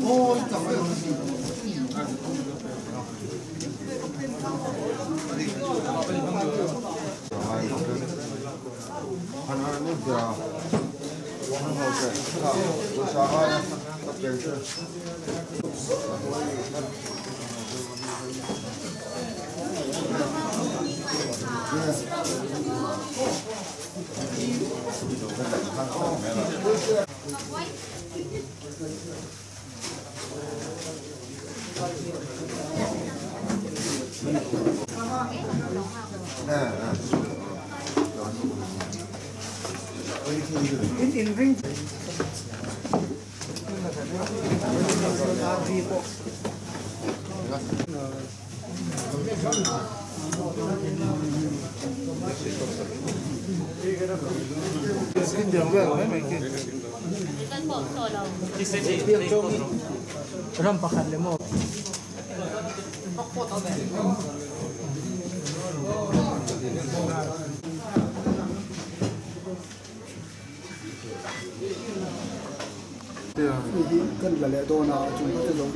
哦，怎么有？하나는 in ring. Xin đường về mấy mày kia. Ram pakhan le mo. Cân là lẽ đô nào chúng ta sẽ giống